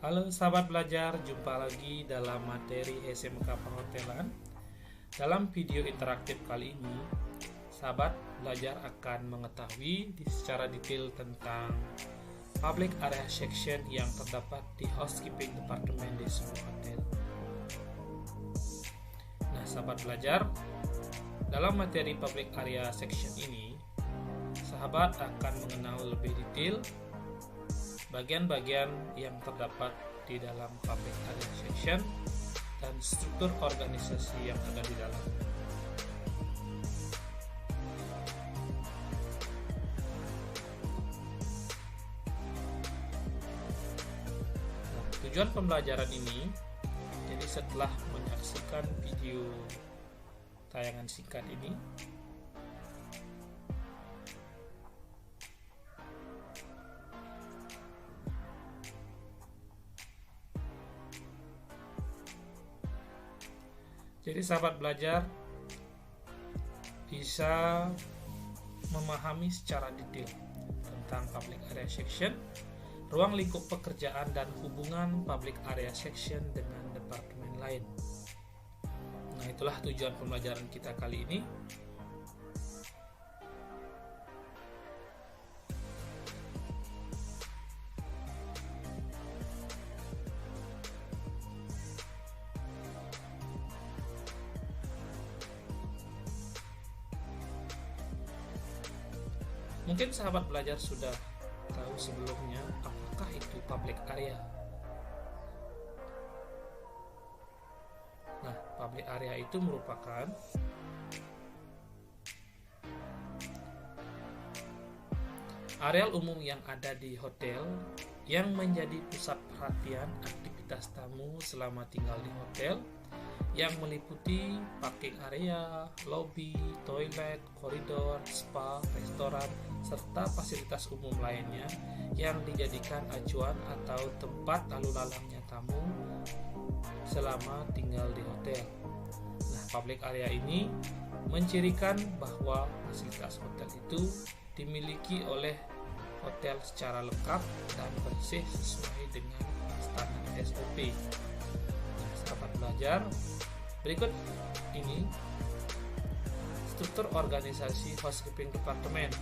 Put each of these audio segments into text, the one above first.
Halo sahabat belajar, jumpa lagi dalam materi SMK Perhotelan. Dalam video interaktif kali ini, sahabat belajar akan mengetahui secara detail tentang public area section yang terdapat di housekeeping department di sebuah hotel. Nah, sahabat belajar, dalam materi public area section ini, sahabat akan mengenal lebih detail bagian-bagian yang terdapat di dalam public area section dan struktur organisasi yang ada di dalam. Nah, tujuan pembelajaran ini, jadi setelah menyaksikan video tayangan singkat ini, jadi sahabat belajar bisa memahami secara detail tentang public area section, ruang lingkup pekerjaan, dan hubungan public area section dengan departemen lain. Nah, itulah tujuan pembelajaran kita kali ini. Mungkin sahabat belajar sudah tahu sebelumnya apakah itu public area. Nah, public area itu merupakan areal umum yang ada di hotel yang menjadi pusat perhatian aktivitas tamu selama tinggal di hotel, yang meliputi parking area, lobby, toilet, koridor, spa, restoran, serta fasilitas umum lainnya yang dijadikan acuan atau tempat lalu lalangnya tamu selama tinggal di hotel. Nah, public area ini mencirikan bahwa fasilitas hotel itu dimiliki oleh hotel secara lengkap dan bersih sesuai dengan standar SOP. Nah, sahabat belajar, berikut ini struktur organisasi housekeeping department.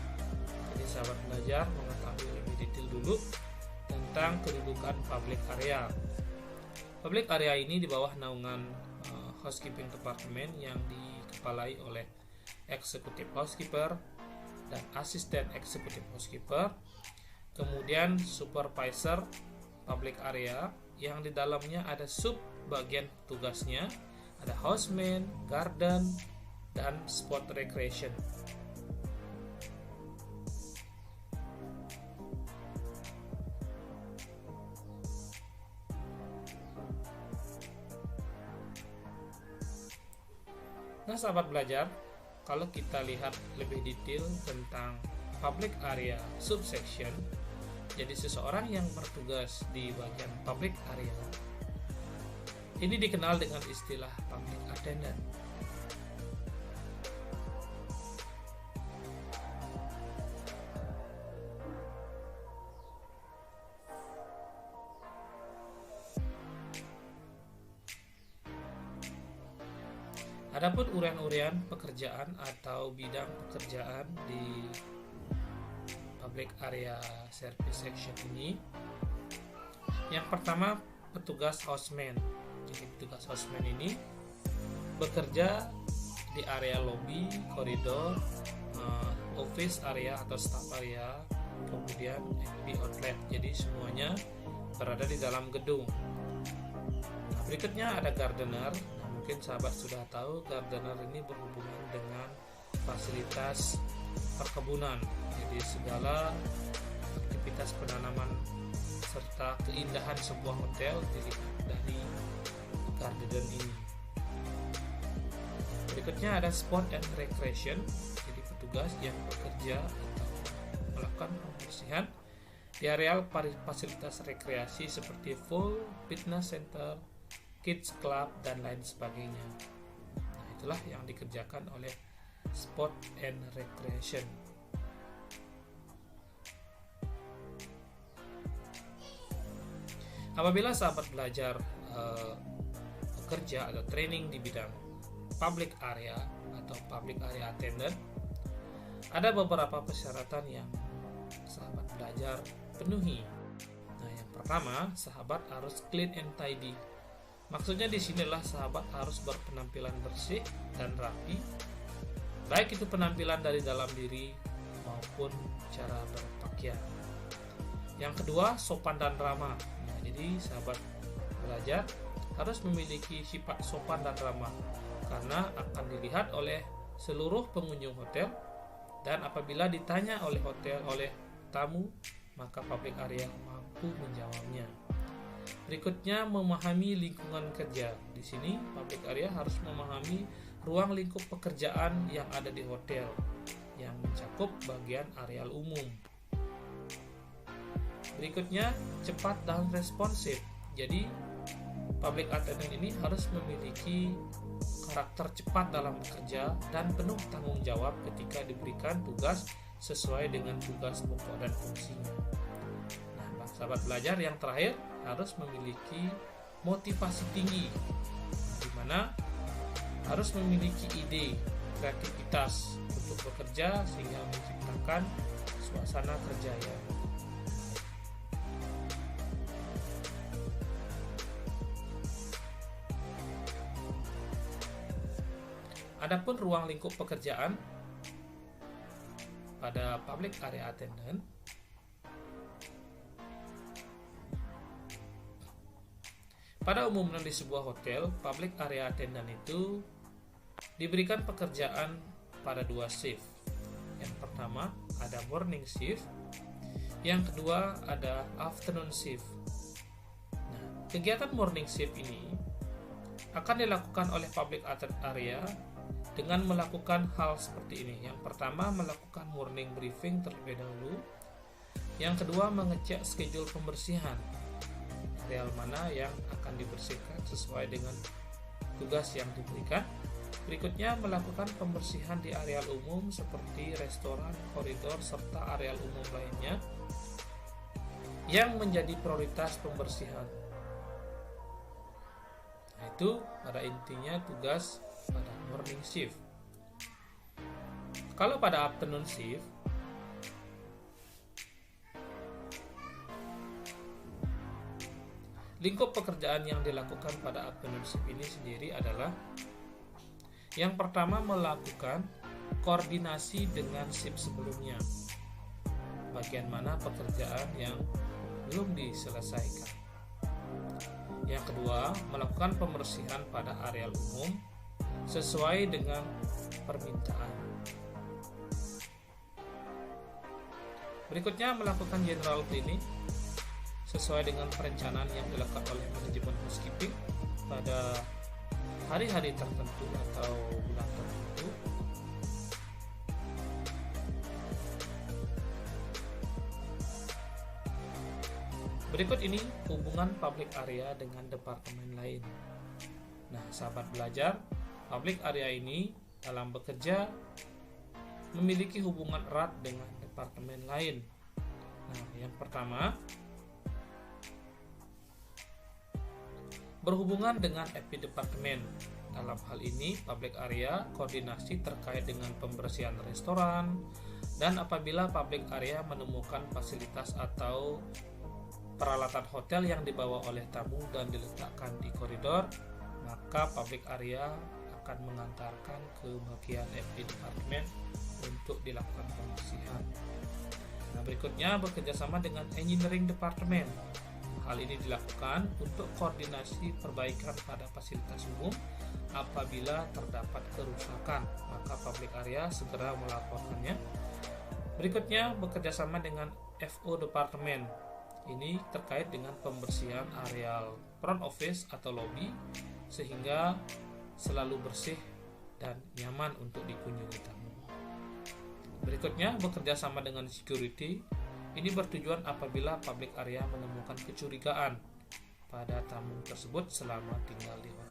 Jadi sahabat belajar mengetahui lebih detail dulu tentang kedudukan public area. Public area ini di bawah naungan housekeeping department yang dikepalai oleh executive housekeeper dan asisten executive housekeeper, kemudian supervisor public area yang di dalamnya ada sub bagian tugasnya, ada houseman, garden, dan spot recreation. Nah, sahabat belajar, kalau kita lihat lebih detail tentang public area subsection, jadi seseorang yang bertugas di bagian public area ini dikenal dengan istilah public attendant. Adapun urian-urian pekerjaan atau bidang pekerjaan di public area service section ini, yang pertama petugas houseman. Jadi petugas houseman ini bekerja di area lobby, koridor, office area atau staff area, kemudian F&B outlet. Jadi semuanya berada di dalam gedung. Nah, berikutnya ada gardener. Mungkin sahabat sudah tahu gardener ini berhubungan dengan fasilitas perkebunan. Jadi segala aktivitas penanaman serta keindahan sebuah hotel dilihat dari garden ini. Berikutnya ada sport and recreation. Jadi petugas yang bekerja atau melakukan pembersihan di areal fasilitas rekreasi seperti pool, fitness center, kids club, dan lain sebagainya. Nah, itulah yang dikerjakan oleh sport and recreation. Apabila sahabat belajar bekerja atau training di bidang public area atau public area attendant, ada beberapa persyaratan yang sahabat belajar penuhi. Nah, yang pertama, sahabat harus clean and tidy. Maksudnya di sinilah sahabat harus berpenampilan bersih dan rapi, baik itu penampilan dari dalam diri maupun cara berpakaian. Yang kedua, sopan dan ramah. Nah, jadi sahabat belajar harus memiliki sifat sopan dan ramah karena akan dilihat oleh seluruh pengunjung hotel, dan apabila ditanya oleh tamu, maka public area mampu menjawabnya. Berikutnya, memahami lingkungan kerja. Di sini public area harus memahami ruang lingkup pekerjaan yang ada di hotel yang mencakup bagian areal umum. Berikutnya, cepat dan responsif. Jadi public attendant ini harus memiliki karakter cepat dalam bekerja dan penuh tanggung jawab ketika diberikan tugas sesuai dengan tugas pokok dan fungsinya. Nah, sahabat belajar, yang terakhir harus memiliki motivasi tinggi, di mana harus memiliki ide, kreativitas untuk bekerja sehingga menciptakan suasana kerja yang Adapun ruang lingkup pekerjaan pada public area attendant, pada umumnya di sebuah hotel, public area attendant itu diberikan pekerjaan pada 2 shift. Yang pertama ada morning shift, yang kedua ada afternoon shift. Nah, kegiatan morning shift ini akan dilakukan oleh public area dengan melakukan hal seperti ini. Yang pertama, melakukan morning briefing terlebih dahulu. Yang kedua, mengecek schedule pembersihan, areal mana yang akan dibersihkan sesuai dengan tugas yang diberikan. Berikutnya, melakukan pembersihan di areal umum seperti restoran, koridor, serta areal umum lainnya yang menjadi prioritas pembersihan. Nah, itu pada intinya tugas pada morning shift. Kalau pada afternoon shift, lingkup pekerjaan yang dilakukan pada afternoon shift ini sendiri adalah yang pertama, melakukan koordinasi dengan shift sebelumnya, bagian mana pekerjaan yang belum diselesaikan. Yang kedua, melakukan pembersihan pada areal umum sesuai dengan permintaan. Berikutnya, melakukan general cleaning sesuai dengan perencanaan yang dilakukan oleh manajemen housekeeping pada hari-hari tertentu atau bulan tertentu. Berikut ini hubungan public area dengan departemen lain. Nah, sahabat belajar, public area ini dalam bekerja memiliki hubungan erat dengan departemen lain. Nah, yang pertama, berhubungan dengan EP departemen. Dalam hal ini, public area koordinasi terkait dengan pembersihan restoran, dan apabila public area menemukan fasilitas atau peralatan hotel yang dibawa oleh tamu dan diletakkan di koridor, maka public area akan mengantarkan ke bagian FP departemen untuk dilakukan pembersihan. Nah, berikutnya bekerjasama dengan engineering departemen. Hal ini dilakukan untuk koordinasi perbaikan pada fasilitas umum. Apabila terdapat kerusakan, maka public area segera melaporkannya. Berikutnya bekerjasama dengan FO departemen. Ini terkait dengan pembersihan areal front office atau lobby sehingga selalu bersih dan nyaman untuk dikunjungi tamu. Berikutnya bekerja sama dengan security. Ini bertujuan apabila public area menemukan kecurigaan pada tamu tersebut selama tinggal di hotel.